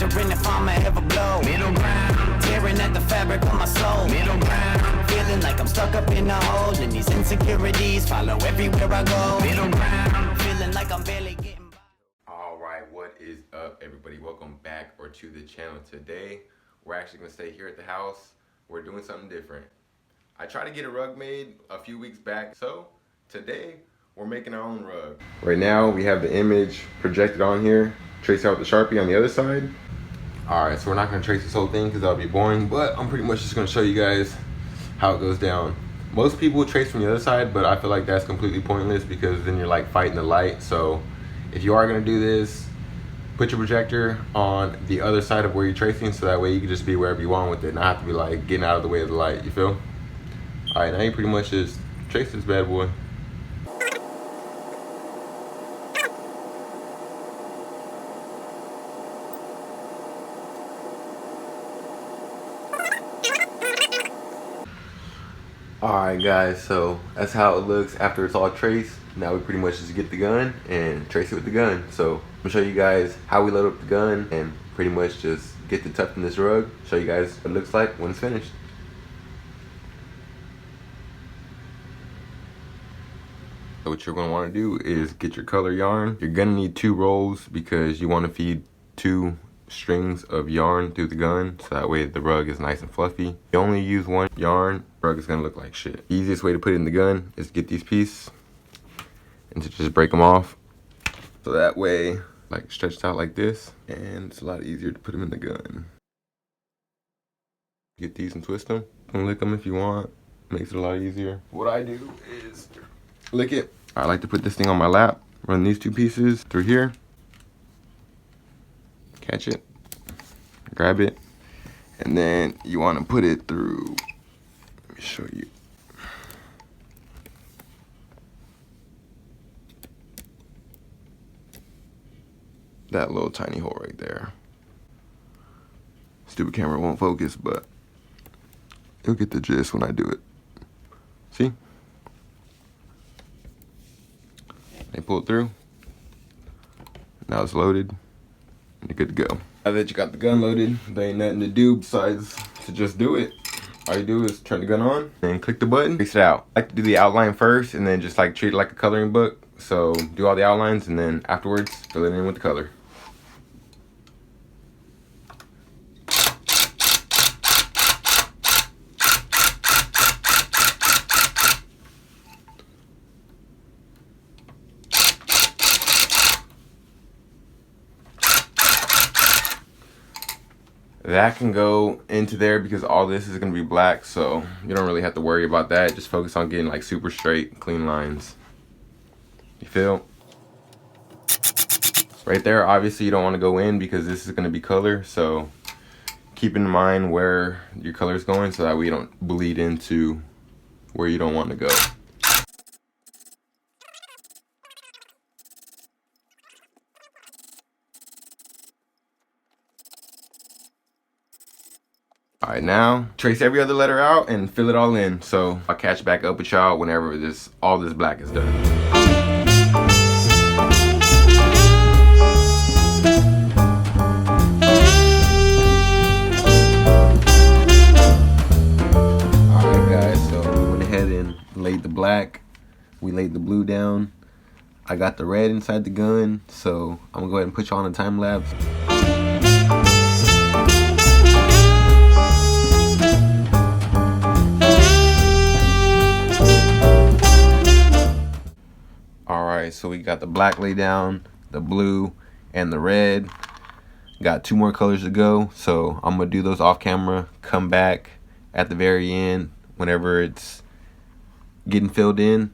wondering if I'ma ever blow. Middle ground, tearing at the fabric of my soul. Middle ground, feeling like I'm stuck up in a hole, and these insecurities follow everywhere I go. Middle ground, feeling like I'm barely getting by. Alright, what is up, everybody? Welcome back to the channel. Today we're actually going to stay here at the house. We're doing something different. I tried to get a rug made a few weeks back, so today we're making our own rug. Right now we have the image projected on here, trace out the Sharpie on the other side. Alright, so we're not going to trace this whole thing because that'll be boring, but I'm pretty much just going to show you guys how it goes down. Most people trace from the other side, but I feel like that's completely pointless because then you're like fighting the light. So if you are going to do this, put your projector on the other side of where you're tracing, so that way you can just be wherever you want with it, not have to be like getting out of the way of the light, you feel? Alright, now you pretty much just trace this bad boy. Alright guys, so that's how it looks after it's all traced. Now we pretty much just get the gun and trace it with the gun. So I'm gonna show you guys how we load up the gun and pretty much just get the tuft in this rug. Show you guys what it looks like when it's finished. So what you're gonna wanna do is get your color yarn. You're gonna need 2 rolls because you wanna feed 2 strings of yarn through the gun, so that way the rug is nice and fluffy. You only use 1 yarn, the rug is gonna look like shit. The easiest way to put it in the gun is to get these pieces and to just break them off, so that way like stretched out like this, and it's a lot easier to put them in the gun. Get these and twist them and lick them if you want. Makes it a lot easier. What I do is lick it. I like to put this thing on my lap, run these 2 pieces through here, catch it, grab it, and then you want to put it through, let me show you. That little tiny hole right there. Stupid camera won't focus, but you'll get the gist when I do it. See? They pull it through. Now it's loaded. You're good to go. Now that you got the gun loaded, there ain't nothing to do besides to just do it. All you do is turn the gun on and click the button, trace it out. I like to do the outline first and then just like treat it like a coloring book. So do all the outlines and then afterwards fill it in with the color. That can go into there because all this is going to be black, so you don't really have to worry about that. Just focus on getting like super straight, clean lines. You feel? Right there, obviously you don't want to go in because this is going to be color, so keep in mind where your color is going so that way you don't bleed into where you don't want to go. Alright, now trace every other letter out and fill it all in. So I'll catch back up with y'all whenever all this black is done. Alright guys, so we went ahead and laid the black. We laid the blue down. I got the red inside the gun, so I'm gonna go ahead and put you on a time lapse. Alright, so we got the black laid down, the blue, and the red. Got 2 more colors to go, so I'm going to do those off camera, come back at the very end whenever it's getting filled in,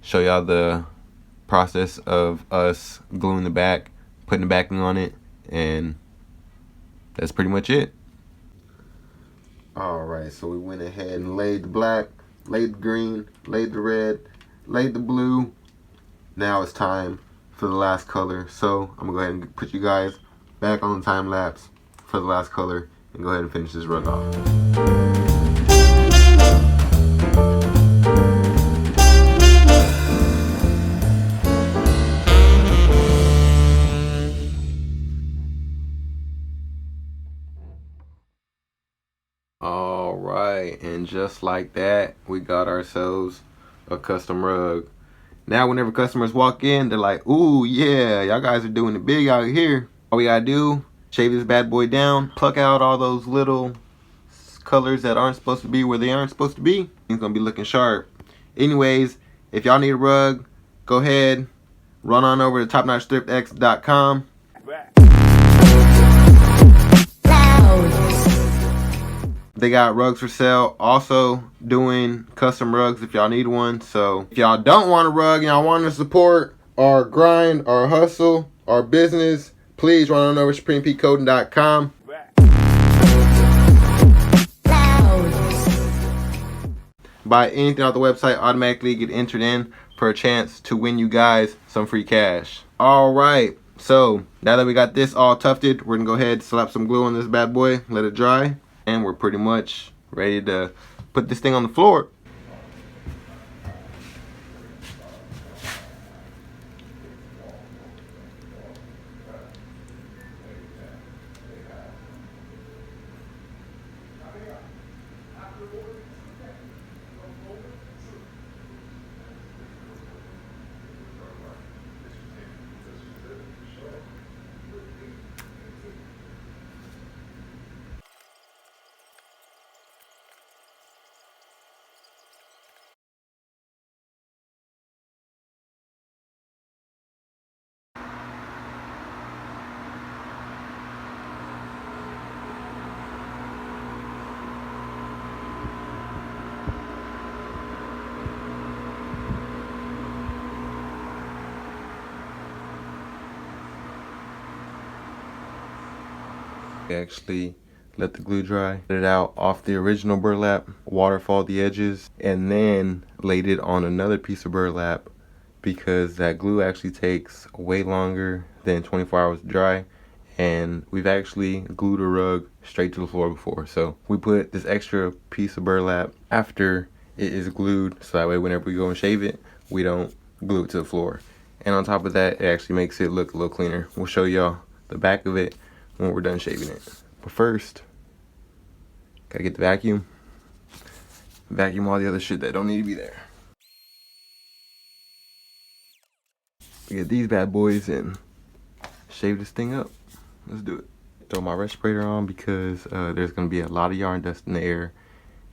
show y'all the process of us gluing the back, putting the backing on it, and that's pretty much it. Alright, so we went ahead and laid the black, laid the green, laid the red, laid the blue. Now it's time for the last color. So I'm gonna go ahead and put you guys back on the time lapse for the last color and go ahead and finish this rug off. Alright, and just like that, we got ourselves a custom rug. Now whenever customers walk in, they're like, ooh, yeah, y'all guys are doing it big out here. All we gotta do, shave this bad boy down, pluck out all those little colors that aren't supposed to be where they aren't supposed to be. It's gonna be looking sharp. Anyways, if y'all need a rug, go ahead, run on over to topnotchthriftx.com. They got rugs for sale. Also doing custom rugs if y'all need one. So if y'all don't want a rug and y'all want to support our grind, our hustle, our business, please run on over to supremepeakcoding.com. Buy anything off the website, automatically get entered in for a chance to win you guys some free cash. Alright, so now that we got this all tufted, we're gonna go ahead and slap some glue on this bad boy, let it dry, and we're pretty much ready to put this thing on the floor. Actually let the glue dry, get it out off the original burlap, waterfall the edges, and then laid it on another piece of burlap because that glue actually takes way longer than 24 hours to dry, and we've actually glued a rug straight to the floor before. So we put this extra piece of burlap after it is glued, so that way whenever we go and shave it, we don't glue it to the floor. And on top of that, it actually makes it look a little cleaner. We'll show y'all the back of it when we're done shaving it. But first, gotta get the vacuum all the other shit that don't need to be there. Get these bad boys and shave this thing up. Let's do it. Throw my respirator on because there's gonna be a lot of yarn dust in the air,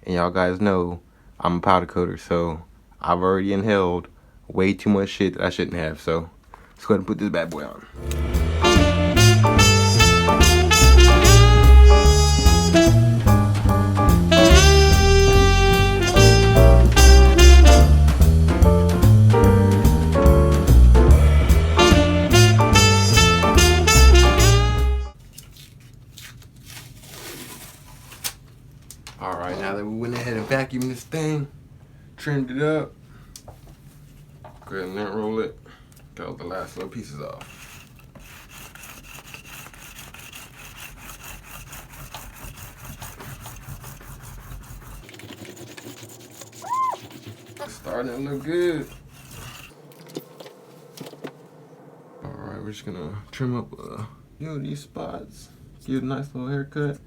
and y'all guys know I'm a powder coater, so I've already inhaled way too much shit that I shouldn't have. So let's go ahead and put this bad boy on. Alright, now that we went ahead and vacuumed this thing, trimmed it up, go ahead and lint roll it, got all the last little pieces off. Starting to look good. Alright, we're just gonna trim up a few of these spots, give it a nice little haircut.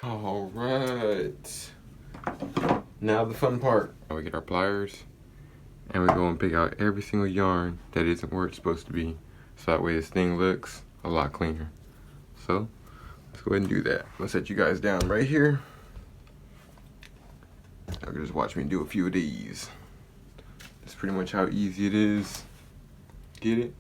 Alright, now the fun part. We get our pliers and we go and pick out every single yarn that isn't where it's supposed to be, so that way this thing looks a lot cleaner. So let's go ahead and do that. I'll set you guys down right here. Y'all can just watch me do a few of these. That's pretty much how easy it is. Get it?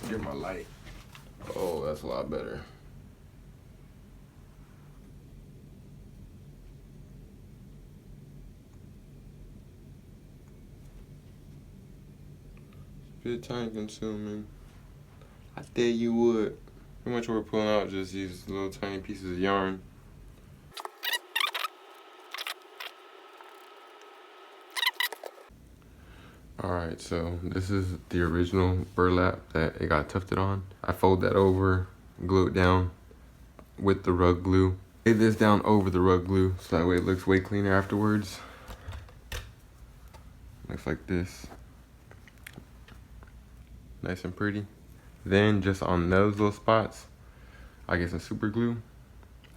Get my light. Oh, that's a lot better. Bit time consuming. I tell you what. Pretty much what we're pulling out just these little tiny pieces of yarn. Alright, so this is the original burlap that it got tufted on. I fold that over, glue it down with the rug glue. Lay this down over the rug glue so that way it looks way cleaner afterwards. Looks like this. Nice and pretty. Then just on those little spots, I get some super glue.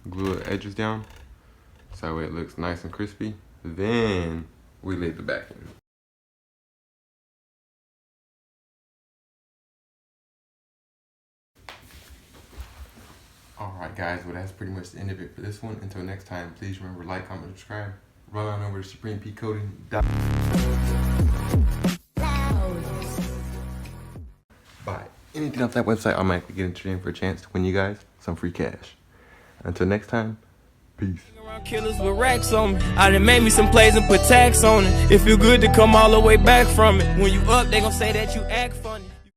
Glue the edges down so that way it looks nice and crispy. Then we lay the backing. Alright guys, well that's pretty much the end of it for this one. Until next time, please remember like, comment, subscribe. Run on over to SupremePCoding.com. Buy anything off that website, I might get entered in for a chance to win you guys some free cash. Until next time, peace. Killers with racks on me. I done made me some plays and put tax on it. It feel good to come all the way back from it. When you up, they gon' say that you act funny.